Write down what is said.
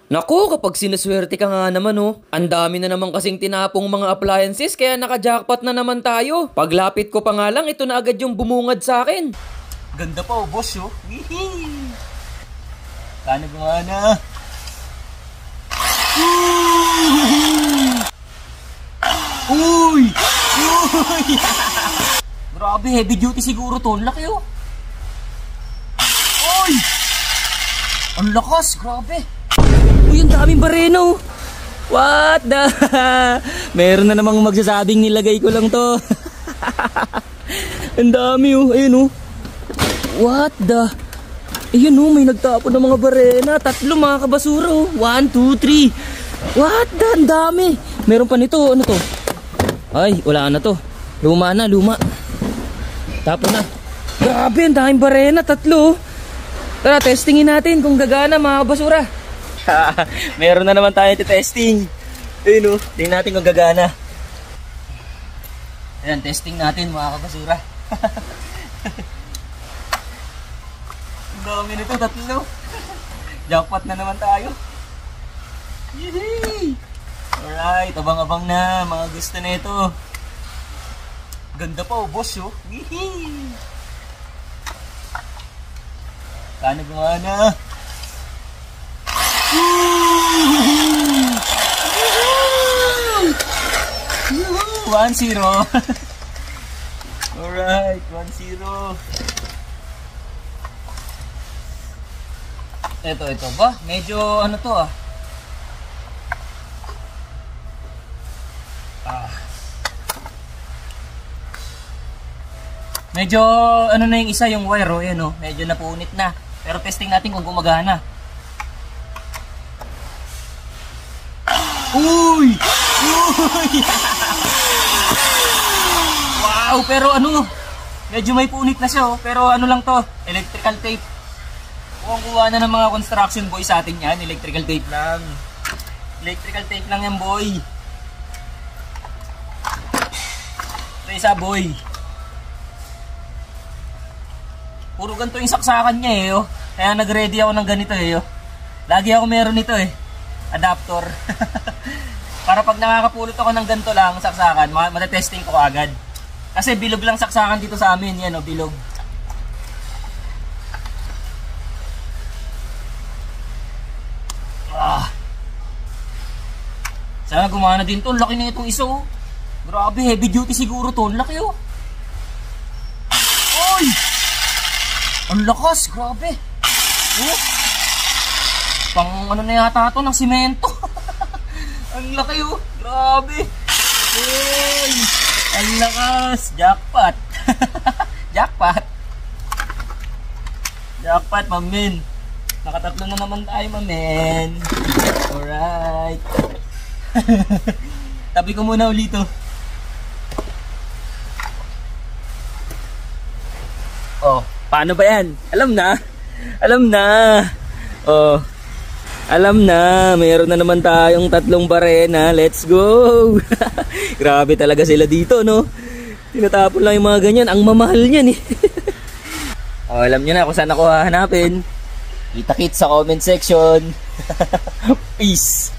Naku, kapag sinuswerte ka nga naman oh. Ang dami na naman kasing tinapong mga appliances kaya naka-jackpot na naman tayo. Paglapit ko pa nga lang, ito na agad yung bumungad sa akin. Ganda pa oh, boss oh. Wihee! Sana gumana. Uy! Uy! Grabe, heavy duty siguro to. Ang laki oh. Uy! Ang lakas, grabe. Uy, ang daming bareno. What the? Meron na namang magsasabing nilagay ko lang to. Ang dami oh. Ayun oh. What the? Ayun oh, may nagtapon ng mga barena. 3 mga kabasura oh. 1, 2, 3. What the? Ang dami. Meron pa nito. Ano to? Ay, wala na to. Luma na, luma. Tapon na. Grabe, ang daming barena. 3 oh. Tara, testingin natin kung gagana mga kabasura. Meron na naman tayo testing. Ayun oh, tingnan natin kung gagana. Ayan, testing natin mga kabasura. Ang dami nito, 3. Jackpot na naman tayo. Yehey! Alright, abang-abang na mga gusto na ito. Ganda pa oh, boss oh. Yehey! Sana gumana. 1-0. Alright, 1-0. Ito ba? Medyo ano to ah. Medyo ano na yung isa, yung wire oh, yan oh. Medyo napunit na. Pero testing natin kung gumagana. Uy! Uy! Wow, pero ano, medyo may punit na siya oh. Pero ano lang to, electrical tape. Kung kuha na ng mga construction boy sa atin yan, electrical tape lang. Electrical tape lang yan boy. Ito isa boy. Puro ganito yung saksakan niya eh oh. Kaya nag-ready ako ng ganito eh oh. Lagi ako meron nito eh. Adapter. Para pag nakakapulot ako ng ganito lang saksakan, matetesting ko agad. Kasi bilog lang saksakan dito sa amin, yan o, bilog. Sana gumana din to, laki na itong isa oh. Grabe, heavy duty siguro to, laki oh. Oy! Ang lakas, grabe. Oh. Pang ano na yata ito, ng simento. Ang laki oh, grabe. Uy, ang lakas. Jackpot. Jackpot. Jackpot, mamen. Nakatatlo na naman tayo, mamen. Alright. Tabi ko muna ulit oh. Oh, paano ba yan? Alam na. Alam na. Oh. Alam na, mayroon na naman tayong 3 barena. Let's go! Grabe talaga sila dito, no? Tinatapon lang yung mga ganyan. Ang mamahal niyan, eh. Oh, alam nyo na kung saan ako hahanapin. Kita-kits sa comment section. Peace!